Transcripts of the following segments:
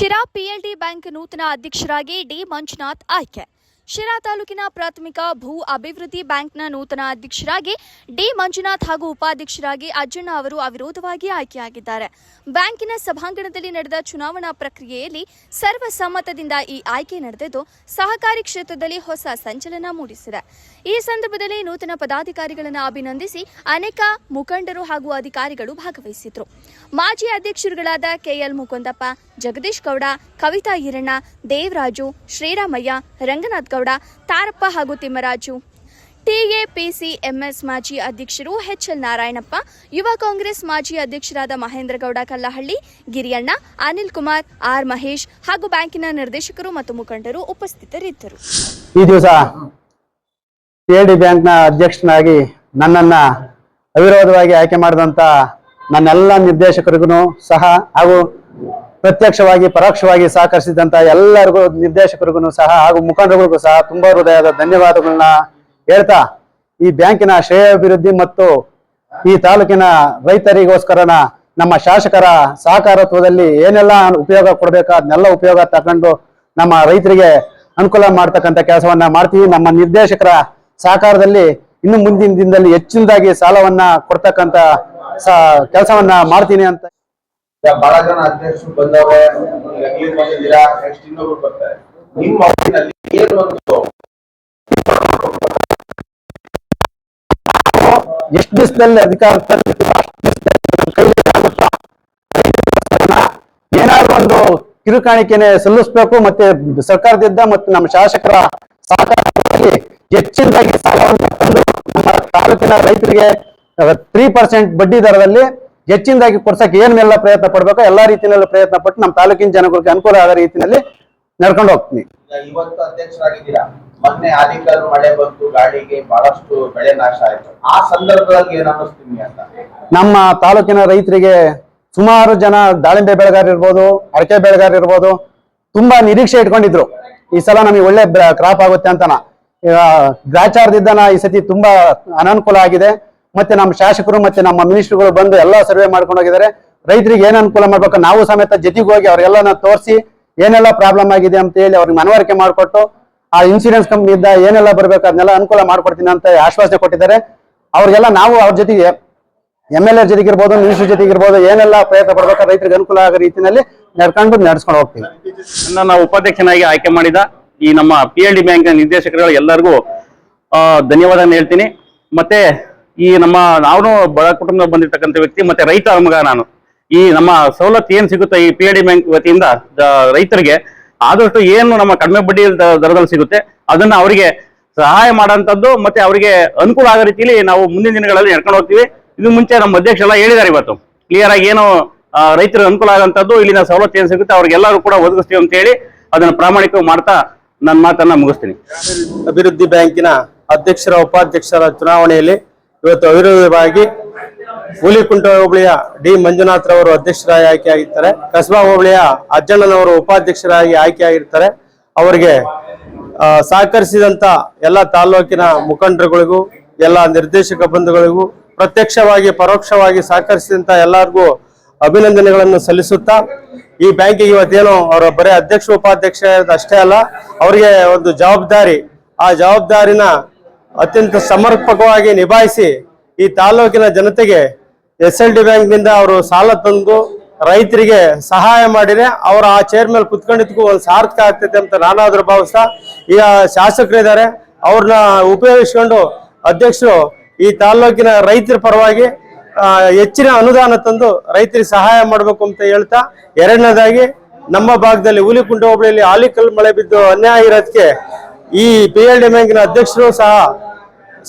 Sira PLD bank ನೂತನ ಅಧ್ಯಕ್ಷರಾಗಿ D Manjunath ಆಯ್ಕೆ. ಶಿರಾ ತಾಲೂಕಿನ ಪ್ರಾಥಮಿಕ ಭೂ ಅಭಿವೃದ್ಧಿ ಬ್ಯಾಂಕ್ನ ನೂತನ ಅಧ್ಯಕ್ಷರಾಗಿ ಡಿ ಮಂಜುನಾಥ್ ಹಾಗೂ ಉಪಾಧ್ಯಕ್ಷರಾಗಿ ಅಜ್ಜಣ್ಣ ಅವರು ಅವಿರೋಧವಾಗಿ ಆಯ್ಕೆಯಾಗಿದ್ದಾರೆ. ಬ್ಯಾಂಕಿನ ಸಭಾಂಗಣದಲ್ಲಿ ನಡೆದ ಚುನಾವಣಾ ಪ್ರಕ್ರಿಯೆಯಲ್ಲಿ ಸರ್ವಸಮ್ಮತದಿಂದ ಈ ಆಯ್ಕೆ ನಡೆದಿದ್ದು ಸಹಕಾರಿ ಕ್ಷೇತ್ರದಲ್ಲಿ ಹೊಸ ಸಂಚಲನ ಮೂಡಿಸಿದೆ. ಈ ಸಂದರ್ಭದಲ್ಲಿ ನೂತನ ಪದಾಧಿಕಾರಿಗಳನ್ನು ಅಭಿನಂದಿಸಿ ಅನೇಕ ಮುಖಂಡರು ಹಾಗೂ ಅಧಿಕಾರಿಗಳು ಭಾಗವಹಿಸಿದ್ರು. ಮಾಜಿ ಅಧ್ಯಕ್ಷರುಗಳಾದ ಕೆಎಲ್ ಮುಕುಂದಪ್ಪ, ಜಗದೀಶ್ ಗೌಡ, ಕವಿತಾ ಈರಣ್ಣ, ದೇವರಾಜು, ಶ್ರೀರಾಮಯ್ಯ, ರಂಗನಾಥ್ ಗೌಡ, ತಾರಪ್ಪ ಹಾಗೂ ತಿಮ್ಮರಾಜು, ಟಿಎಪಿಸಿಎಂಎಸ್ ಮಾಜಿ ಅಧ್ಯಕ್ಷರು ಎಚ್ಎಲ್ ನಾರಾಯಣಪ್ಪ, ಯುವ ಕಾಂಗ್ರೆಸ್ ಮಾಜಿ ಅಧ್ಯಕ್ಷರಾದ ಮಹೇಂದ್ರಗೌಡ ಕಲ್ಲಹಳ್ಳಿ, ಗಿರಿಯಣ್ಣ, ಅನಿಲ್ ಕುಮಾರ್, ಆರ್ ಮಹೇಶ್ ಹಾಗೂ ಬ್ಯಾಂಕಿನ ನಿರ್ದೇಶಕರು ಮತ್ತು ಮುಖಂಡರು ಉಪಸ್ಥಿತರಿದ್ದರು. ಈ ದಿವಸ ಪಿಎಲ್ಡಿ ಬ್ಯಾಂಕ್ನ ಅಧ್ಯಕ್ಷನಾಗಿ ನನ್ನನ್ನ ಅವಿರೋಧವಾಗಿ ಆಯ್ಕೆ ಮಾಡಿದಂತ ನನ್ನೆಲ್ಲ ನಿರ್ದೇಶಕರಿಗೂ ಸಹ ಹಾಗೂ ಪ್ರತ್ಯಕ್ಷವಾಗಿ ಪರೋಕ್ಷವಾಗಿ ಸಹಕರಿಸಿದಂತ ಎಲ್ಲರಿಗೂ ನಿರ್ದೇಶಕರಿಗೂ ಸಹ ಹಾಗೂ ಮುಖಂಡರಿಗೂ ಸಹ ತುಂಬಾ ಹೃದಯದ ಧನ್ಯವಾದಗಳನ್ನ ಹೇಳ್ತಾ, ಈ ಬ್ಯಾಂಕಿನ ಶ್ರೇಯಾಭಿವೃದ್ಧಿ ಮತ್ತು ಈ ತಾಲೂಕಿನ ರೈತರಿಗೋಸ್ಕರನ ನಮ್ಮ ಶಾಸಕರ ಸಹಕಾರತ್ವದಲ್ಲಿ ಏನೆಲ್ಲ ಉಪಯೋಗ ಕೊಡಬೇಕು ಅದನ್ನೆಲ್ಲ ಉಪಯೋಗ ತಗೊಂಡು ನಮ್ಮ ರೈತರಿಗೆ ಅನುಕೂಲ ಮಾಡ್ತಕ್ಕಂಥ ಕೆಲಸವನ್ನ ಮಾಡ್ತೀವಿ. ನಮ್ಮ ನಿರ್ದೇಶಕರ ಸಹಕಾರದಲ್ಲಿ ಇನ್ನು ಮುಂದಿನ ದಿನದಲ್ಲಿ ಹೆಚ್ಚಿನದಾಗಿ ಸಾಲವನ್ನ ಕೊಡ್ತಕ್ಕಂಥ ಕೆಲಸವನ್ನ ಮಾಡ್ತೀನಿ ಅಂತ. ಬಹಳ ಜನ ಅಧ್ಯಕ್ಷರು ಬಂದವ್ರೆ, ನೀವು ಬಂದಿದ್ದೀರಾ, ನೆಕ್ಸ್ಟ್ ಇನ್ನೊಬ್ರು ಬರ್ತಾರೆ. ನಿಮ್ಮ ಅವಧಿನಲ್ಲಿ ಏನು ಬಂತು? ಎಷ್ಟು ದಿವಸದಲ್ಲಿ ಅಧಿಕಾರ ಏನಾದ್ರು ಒಂದು ಕಿರುಕಾಣಿಕೆನೆ ಸಲ್ಲಿಸಬೇಕು. ಮತ್ತೆ ಸರ್ಕಾರದಿಂದ ಮತ್ತು ನಮ್ಮ ಶಾಸಕರ ಸಹಕಾರದಲ್ಲಿ ಹೆಚ್ಚಿನದಾಗಿ ಸಾಲವನ್ನು ತಂದು ನಮ್ಮ ತಾಲೂಕಿನ ರೈತರಿಗೆ 3% ಬಡ್ಡಿ ದರದಲ್ಲಿ ಹೆಚ್ಚಿನದಾಗಿ ಕೊಡ್ಸಕ್ಕೆ ಏನೆಲ್ಲ ಪ್ರಯತ್ನ ಪಡ್ಬೇಕು ಎಲ್ಲಾ ರೀತಿಯಲ್ಲೂ ಪ್ರಯತ್ನ ಪಟ್ಟು ನಮ್ಮ ತಾಲೂಕಿನ ಜನಗಳಿಗೆ ಅನುಕೂಲ ಆದ ರೀತಿಯಲ್ಲಿ ನಡ್ಕೊಂಡು ಹೋಗ್ತೀನಿ. ಇವತ್ತು ಅಧ್ಯಕ್ಷರಾಗಿದ್ದೀರಾ, ಮೊನ್ನೆ ಆದಿಕಾಲ ಮಳೆ ಬಂತು, ಗಾಳಿಗೆ ಬಹಳಷ್ಟು ಬೆಳೆ ನಾಶ ಆಯ್ತು. ಆ ಸಂದರ್ಭದಲ್ಲಿ ಏನ್ ಅನ್ನಿಸ್ತೀನಿ ಅಂತ ನಮ್ಮ ತಾಲೂಕಿನ ರೈತರಿಗೆ ಸುಮಾರು ಜನ ದಾಳಿಂಬೆ ಬೆಳೆಗಾರ ಇರ್ಬೋದು, ಅಡಕೆ ಬೆಳೆಗಾರ ಇರ್ಬೋದು, ತುಂಬಾ ನಿರೀಕ್ಷೆ ಇಟ್ಕೊಂಡಿದ್ರು ಈ ಸಲ ನಮಗೆ ಒಳ್ಳೆ ಕ್ರಾಪ್ ಆಗುತ್ತೆ ಅಂತನ. ಗ್ರಾಚಾರದಿದ್ದನ ಈ ಸತಿ ತುಂಬಾ ಅನಾನುಕೂಲ ಆಗಿದೆ. ಮತ್ತೆ ನಮ್ಮ ಶಾಸಕರು ಮತ್ತೆ ನಮ್ಮ ಮಿನಿಸ್ಟರ್ಗಳು ಬಂದು ಎಲ್ಲ ಸರ್ವೆ ಮಾಡ್ಕೊಂಡು ಹೋಗಿದ್ದಾರೆ. ರೈತರಿಗೆ ಏನ್ ಅನುಕೂಲ ಮಾಡ್ಬೇಕು ನಾವು ಸಮೇತ ಜೊತೆಗೆ ಹೋಗಿ ಅವ್ರಿಗೆಲ್ಲ ತೋರಿಸಿ ಏನೆಲ್ಲ ಪ್ರಾಬ್ಲಮ್ ಆಗಿದೆ ಅಂತ ಹೇಳಿ ಅವ್ರಿಗೆ ಮನವರಿಕೆ ಮಾಡಿಕೊಟ್ಟು ಆ ಇನ್ಸೂರೆನ್ಸ್ ಕಂಪ್ನಿಯಿಂದ ಏನೆಲ್ಲ ಬರ್ಬೇಕು ಅದನ್ನೆಲ್ಲ ಅನುಕೂಲ ಮಾಡ್ಕೊಡ್ತೀನಿ ಅಂತ ಆಶ್ವಾಸನೆ ಕೊಟ್ಟಿದ್ದಾರೆ. ಅವ್ರಿಗೆಲ್ಲ ನಾವು ಅವ್ರ ಜೊತೆಗೆ MLA ಜೊತೆಗಿರ್ಬೋದು, ಮಿನಿಸ್ಟರ್ ಜೊತೆಗಿರ್ಬೋದು ಏನೆಲ್ಲ ಪ್ರಯತ್ನ ಪಡ್ಬೇಕು ರೈತರಿಗೆ ಅನುಕೂಲ ಆಗೋ ರೀತಿಯಲ್ಲಿ ನಡ್ಸ್ಕೊಂಡು ಹೋಗ್ತೀವಿ. ನನ್ನ ಉಪಾಧ್ಯಕ್ಷನಾಗಿ ಆಯ್ಕೆ ಮಾಡಿದ ಈ ನಮ್ಮ PLD ಬ್ಯಾಂಕ್ ನಿರ್ದೇಶಕರುಗಳು ಎಲ್ಲರಿಗೂ ಧನ್ಯವಾದ ಹೇಳ್ತೀನಿ. ಮತ್ತೆ ಈ ನಾವು ಬಡ ಕುಟುಂಬ ಬಂದಿರ್ತಕ್ಕಂಥ ವ್ಯಕ್ತಿ, ಮತ್ತೆ ರೈತ ಮಗ ನಾನು. ಈ ನಮ್ಮ ಸವಲತ್ತು ಏನ್ ಸಿಗುತ್ತೆ ಈ PLD ಬ್ಯಾಂಕ್ ವತಿಯಿಂದ ರೈತರಿಗೆ ಆದಷ್ಟು ಏನು ನಮ್ಮ ಕಡಿಮೆ ಬಡ್ಡಿ ದರದಲ್ಲಿ ಸಿಗುತ್ತೆ ಅದನ್ನ ಅವರಿಗೆ ಸಹಾಯ ಮಾಡೋಂಥದ್ದು ಮತ್ತೆ ಅವರಿಗೆ ಅನುಕೂಲ ಆಗೋ ರೀತಿಯಲ್ಲಿ ನಾವು ಮುಂದಿನ ದಿನಗಳಲ್ಲಿ ನಡ್ಕೊಂಡು ಹೋಗ್ತೀವಿ. ಇದು ಮುಂಚೆ ನಮ್ಮ ಅಧ್ಯಕ್ಷರೆಲ್ಲ ಹೇಳಿದ್ದಾರೆ, ಇವತ್ತು ಕ್ಲಿಯರ್ ಆಗಿ ಏನು ರೈತರಿಗೆ ಅನುಕೂಲ ಆಗೋಂಥದ್ದು ಇಲ್ಲಿನ ಸವಲತ್ತು ಏನ್ ಸಿಗುತ್ತೆ ಅವ್ರಿಗೆಲ್ಲರೂ ಕೂಡ ಒದಗಿಸ್ತೀವಿ ಅಂತ ಹೇಳಿ ಅದನ್ನ ಪ್ರಾಮಾಣಿಕವಾಗಿ ಮಾಡ್ತಾ ನನ್ನ ಮಾತನ್ನ ಮುಗಿಸ್ತೀನಿ. ಅಭಿವೃದ್ಧಿ ಬ್ಯಾಂಕಿನ ಅಧ್ಯಕ್ಷರ ಉಪಾಧ್ಯಕ್ಷರ ಚುನಾವಣೆಯಲ್ಲಿ ಇವತ್ತು ಅವಿರೋಧವಾಗಿ ಹುಲಿಕುಂಟ ಹೋಬಳಿಯ ಡಿ ಮಂಜುನಾಥ್ ರವರು ಅಧ್ಯಕ್ಷರಾಗಿ ಆಯ್ಕೆಯಾಗಿರ್ತಾರೆ. ಕಸಬಾ ಹೋಬಳಿಯ ಅಜ್ಜಣ್ಣನವರು ಉಪಾಧ್ಯಕ್ಷರಾಗಿ ಆಯ್ಕೆಯಾಗಿರ್ತಾರೆ. ಅವರಿಗೆ ಸಹಕರಿಸಿದಂತ ಎಲ್ಲ ತಾಲೂಕಿನ ಮುಖಂಡರುಗಳಿಗೂ ಎಲ್ಲ ನಿರ್ದೇಶಕ ಬಂಧುಗಳಿಗೂ ಪ್ರತ್ಯಕ್ಷವಾಗಿ ಪರೋಕ್ಷವಾಗಿ ಸಹಕರಿಸಿದಂತ ಎಲ್ಲರಿಗೂ ಅಭಿನಂದನೆಗಳನ್ನು ಸಲ್ಲಿಸುತ್ತಾ, ಈ ಬ್ಯಾಂಕಿಗೆ ಇವತ್ತೇನು ಅವರ ಬರೀ ಅಧ್ಯಕ್ಷ ಉಪಾಧ್ಯಕ್ಷ ಅಷ್ಟೇ ಅಲ್ಲ, ಅವರಿಗೆ ಒಂದು ಜವಾಬ್ದಾರಿ, ಆ ಜವಾಬ್ದಾರಿನ ಅತ್ಯಂತ ಸಮರ್ಪಕವಾಗಿ ನಿಭಾಯಿಸಿ ಈ ತಾಲೂಕಿನ ಜನತೆಗೆ SLD ಬ್ಯಾಂಕ್ನಿಂದ ಅವರು ಸಾಲ ತಂದು ರೈತರಿಗೆ ಸಹಾಯ ಮಾಡಿದ್ರೆ ಅವರ ಆ ಚೇರ್ ಮೇಲೆ ಕುತ್ಕೊಂಡಿದ್ದಕ್ಕೂ ಒಂದು ಸಾರ್ಥಕ ಆಗ್ತೈತೆ ಅಂತ ನಾನಾದ್ರೂ ಭಾವಿಸ್ತಾ, ಈಗ ಶಾಸಕರಿದ್ದಾರೆ ಅವ್ರನ್ನ ಉಪಯೋಗಿಸ್ಕೊಂಡು ಅಧ್ಯಕ್ಷರು ಈ ತಾಲೂಕಿನ ರೈತರ ಪರವಾಗಿ ಹೆಚ್ಚಿನ ಅನುದಾನ ತಂದು ರೈತರಿಗೆ ಸಹಾಯ ಮಾಡಬೇಕು ಅಂತ ಹೇಳ್ತಾ, ಎರಡನೇದಾಗಿ ನಮ್ಮ ಭಾಗದಲ್ಲಿ ಹುಲಿಕುಂಟ ಹೋಬಳಿಯಲ್ಲಿ ಆಲಿಕಲ್ ಮಳೆ ಬಿದ್ದು ಅನ್ಯಾಯ ಇರೋದಕ್ಕೆ ಈ PLD ಬ್ಯಾಂಕಿನ ಅಧ್ಯಕ್ಷರು ಸಹ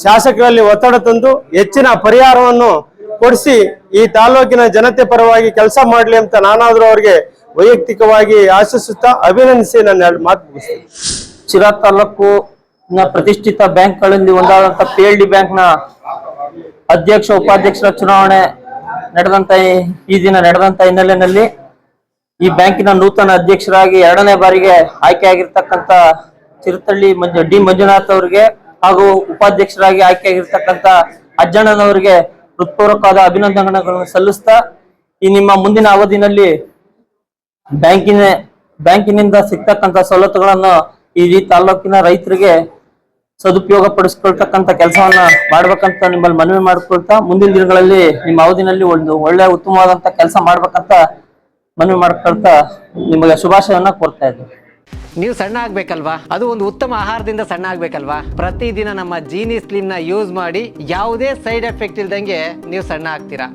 ಶಾಸಕರಲ್ಲಿ ಒತ್ತಡ ತಂದು ಹೆಚ್ಚಿನ ಪರಿಹಾರವನ್ನು ಕೊಡಿಸಿ ಈ ತಾಲೂಕಿನ ಜನತೆ ಪರವಾಗಿ ಕೆಲಸ ಮಾಡಲಿ ಅಂತ ನಾನಾದ್ರೂ ಅವರಿಗೆ ವೈಯಕ್ತಿಕವಾಗಿ ಆಶಿಸುತ್ತಾ ಅಭಿನಂದಿಸಿ ನನ್ನ ಮಾತು ಮುಗಿಸ್ತೀನಿ. ಶಿರಾ ತಾಲೂಕಿನ ಪ್ರತಿಷ್ಠಿತ ಬ್ಯಾಂಕ್ಗಳಲ್ಲಿ ಒಂದಾದಂತ PLD ಬ್ಯಾಂಕ್ನ ಅಧ್ಯಕ್ಷ ಉಪಾಧ್ಯಕ್ಷರ ಚುನಾವಣೆ ಈ ದಿನ ನಡೆದಂತ ಹಿನ್ನೆಲೆಯಲ್ಲಿ ಈ ಬ್ಯಾಂಕಿನ ನೂತನ ಅಧ್ಯಕ್ಷರಾಗಿ 2ನೇ ಬಾರಿಗೆ ಆಯ್ಕೆಯಾಗಿರ್ತಕ್ಕಂಥ ಚಿರತಳ್ಳಿ ಡಿ ಮಂಜುನಾಥ್ ಅವರಿಗೆ ಹಾಗೂ ಉಪಾಧ್ಯಕ್ಷರಾಗಿ ಆಯ್ಕೆಯಾಗಿರ್ತಕ್ಕಂಥ ಅಜ್ಜಣ್ಣನವರಿಗೆ ಹೃತ್ಪೂರ್ವಕವಾದ ಅಭಿನಂದನೆಗಳನ್ನು ಸಲ್ಲಿಸ್ತಾ, ಈ ನಿಮ್ಮ ಮುಂದಿನ ಅವಧಿನಲ್ಲಿ ಬ್ಯಾಂಕಿನ ಬ್ಯಾಂಕಿನಿಂದ ಸಿಗ್ತಕ್ಕಂಥ ಸವಲತ್ತುಗಳನ್ನು ಈ ತಾಲೂಕಿನ ರೈತರಿಗೆ ಸದುಪಯೋಗ ಪಡಿಸ್ಕೊಳ್ತಕ್ಕಂಥ ಕೆಲಸವನ್ನ ಮಾಡ್ಬೇಕಂತ ನಿಮ್ಮಲ್ಲಿ ಮನವಿ ಮಾಡ್ಕೊಳ್ತಾ, ಮುಂದಿನ ದಿನಗಳಲ್ಲಿ ನಿಮ್ಮ ಅವಧಿನಲ್ಲಿ ಒಂದು ಒಳ್ಳೆ ಉತ್ತಮವಾದಂತ ಕೆಲಸ ಮಾಡ್ಬೇಕಂತ ಮನವಿ ಮಾಡ್ಕೊಳ್ತಾ ನಿಮಗೆ ಶುಭಾಶಯವನ್ನ ಕೋರ್ತಾ ಇದ್ದೀವಿ. ನೀವು ಸಣ್ಣ ಆಗ್ಬೇಕಲ್ವಾ? ಅದು ಒಂದು ಉತ್ತಮ ಆಹಾರದಿಂದ ಸಣ್ಣ ಆಗ್ಬೇಕಲ್ವಾ? ಪ್ರತಿದಿನ ನಮ್ಮ ಜೀನಿ ಸ್ಲಿಮ್ ನ ಯೂಸ್ ಮಾಡಿ ಯಾವುದೇ ಸೈಡ್ ಎಫೆಕ್ಟ್ ಇಲ್ದಂಗೆ ನೀವು ಸಣ್ಣ ಆಗ್ತೀರಾ.